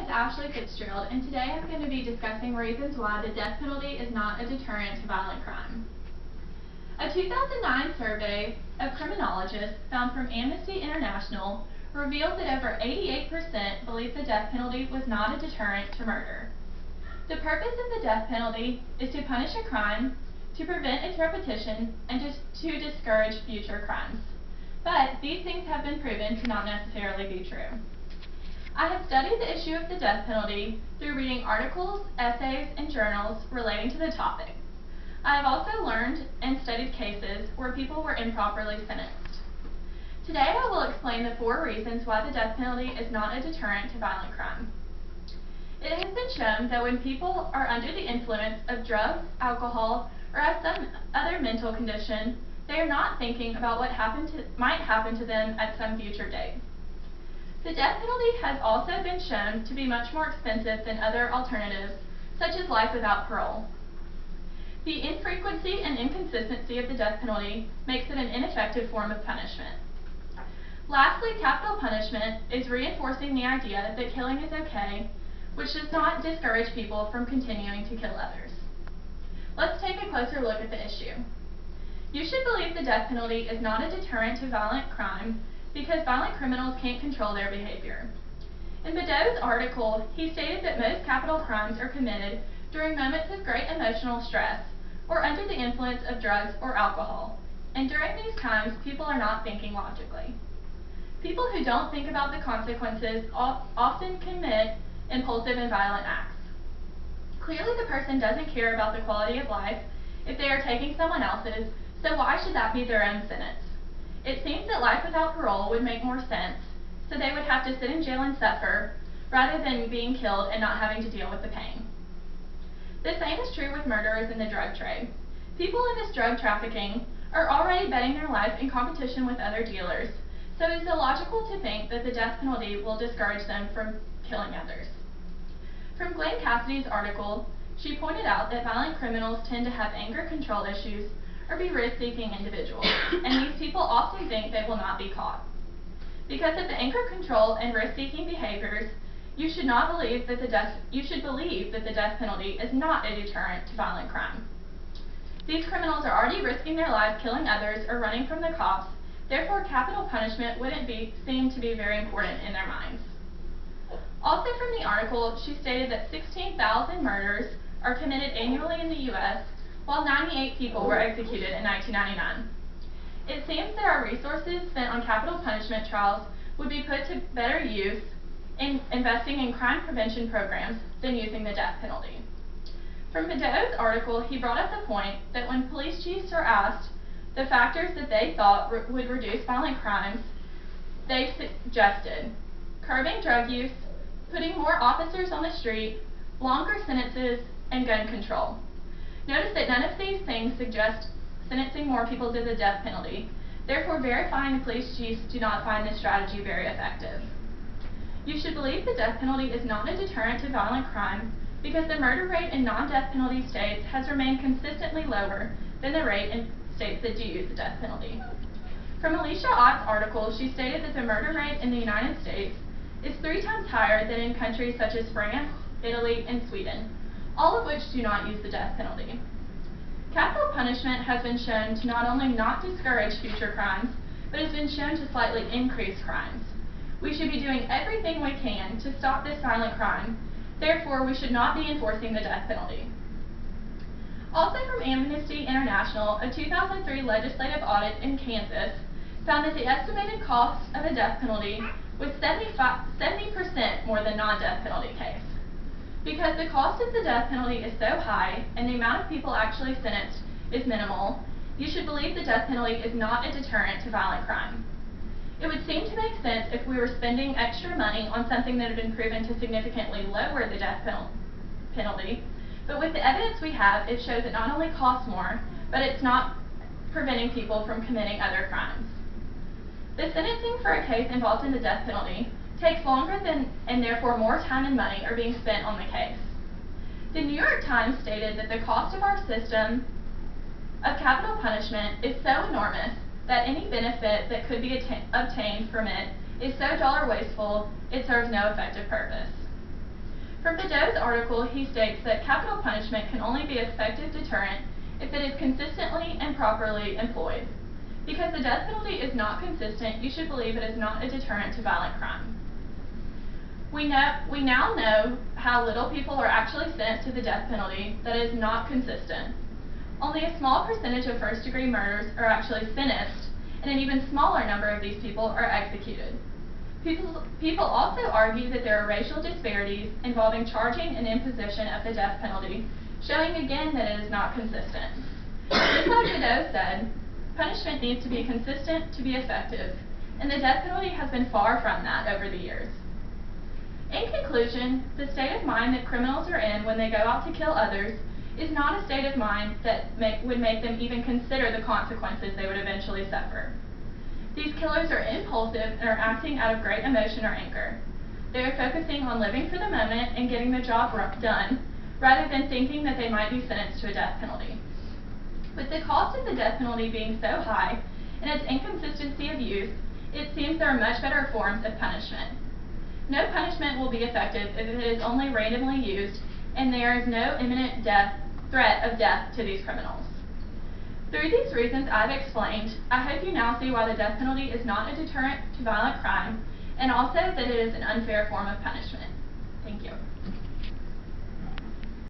Ashleigh FitzGerald, and today I'm going to be discussing reasons why the death penalty is not a deterrent to violent crime. A 2009 survey of criminologists found from Amnesty International revealed that over 88% believe the death penalty was not a deterrent to murder. The purpose of the death penalty is to punish a crime, to prevent its repetition, and to discourage future crimes. But these things have been proven to not necessarily be true. I have studied the issue of the death penalty through reading articles, essays, and journals relating to the topic. I have also learned and studied cases where people were improperly sentenced. Today I will explain the 4 reasons why the death penalty is not a deterrent to violent crime. It has been shown that when people are under the influence of drugs, alcohol, or have some other mental condition, they are not thinking about what might happen to them at some future date. The death penalty has also been shown to be much more expensive than other alternatives, such as life without parole. The infrequency and inconsistency of the death penalty makes it an ineffective form of punishment. Lastly, capital punishment is reinforcing the idea that killing is okay, which does not discourage people from continuing to kill others. Let's take a closer look at the issue. You should believe the death penalty is not a deterrent to violent crime because violent criminals can't control their behavior. In Badeau's article, he stated that most capital crimes are committed during moments of great emotional stress or under the influence of drugs or alcohol, and during these times, people are not thinking logically. People who don't think about the consequences often commit impulsive and violent acts. Clearly, the person doesn't care about the quality of life if they are taking someone else's, so why should that be their own sentence? It seems that life without parole would make more sense, so they would have to sit in jail and suffer, rather than being killed and not having to deal with the pain. The same is true with murderers in the drug trade. People in this drug trafficking are already betting their life in competition with other dealers, so it is illogical to think that the death penalty will discourage them from killing others. From Glenn Cassidy's article, she pointed out that violent criminals tend to have anger control issues or be risk-seeking individuals, and these people often think they will not be caught. Because of the anger control and risk-seeking behaviors, you should believe that the death penalty is not a deterrent to violent crime. These criminals are already risking their lives killing others or running from the cops, therefore capital punishment wouldn't seem to be very important in their minds. Also from the article, she stated that 16,000 murders are committed annually in the U.S., while 98 people were executed in 1999. It seems that our resources spent on capital punishment trials would be put to better use in investing in crime prevention programs than using the death penalty. From Badeau's article, he brought up the point that when police chiefs are asked the factors that they thought would reduce violent crimes, they suggested curbing drug use, putting more officers on the street, longer sentences, and gun control. Notice that none of these things suggest sentencing more people to the death penalty. Therefore, verifying the police chiefs do not find this strategy very effective. You should believe the death penalty is not a deterrent to violent crime because the murder rate in non-death penalty states has remained consistently lower than the rate in states that do use the death penalty. From Alicia Ott's article, she stated that the murder rate in the United States is 3 times higher than in countries such as France, Italy, and Sweden, all of which do not use the death penalty. Capital punishment has been shown to not only not discourage future crimes, but has been shown to slightly increase crimes. We should be doing everything we can to stop this violent crime, therefore we should not be enforcing the death penalty. Also from Amnesty International, a 2003 legislative audit in Kansas found that the estimated cost of a death penalty was 70% more than non-death penalty case. Because the cost of the death penalty is so high and the amount of people actually sentenced is minimal, you should believe the death penalty is not a deterrent to violent crime. It would seem to make sense if we were spending extra money on something that had been proven to significantly lower the death penalty, but with the evidence we have, it shows it not only costs more, but it's not preventing people from committing other crimes. The sentencing for a case involved in the death penalty takes longer and therefore more time and money are being spent on the case. The New York Times stated that the cost of our system of capital punishment is so enormous that any benefit that could be obtained from it is so dollar wasteful it serves no effective purpose. From Beddoes' article, he states that capital punishment can only be an effective deterrent if it is consistently and properly employed. Because the death penalty is not consistent, you should believe it is not a deterrent to violent crime. We now know how little people are actually sentenced to the death penalty that is not consistent. Only a small percentage of first-degree murders are actually sentenced, and an even smaller number of these people are executed. People also argue that there are racial disparities involving charging and imposition of the death penalty, showing again that it is not consistent. Just like Beddoes said, punishment needs to be consistent to be effective, and the death penalty has been far from that over the years. In conclusion, the state of mind that criminals are in when they go out to kill others is not a state of mind that would make them even consider the consequences they would eventually suffer. These killers are impulsive and are acting out of great emotion or anger. They are focusing on living for the moment and getting the job done, rather than thinking that they might be sentenced to a death penalty. With the cost of the death penalty being so high and its inconsistency of use, it seems there are much better forms of punishment. No punishment will be effective if it is only randomly used and there is no imminent threat of death to these criminals. Through these reasons I've explained, I hope you now see why the death penalty is not a deterrent to violent crime, and also that it is an unfair form of punishment. Thank you.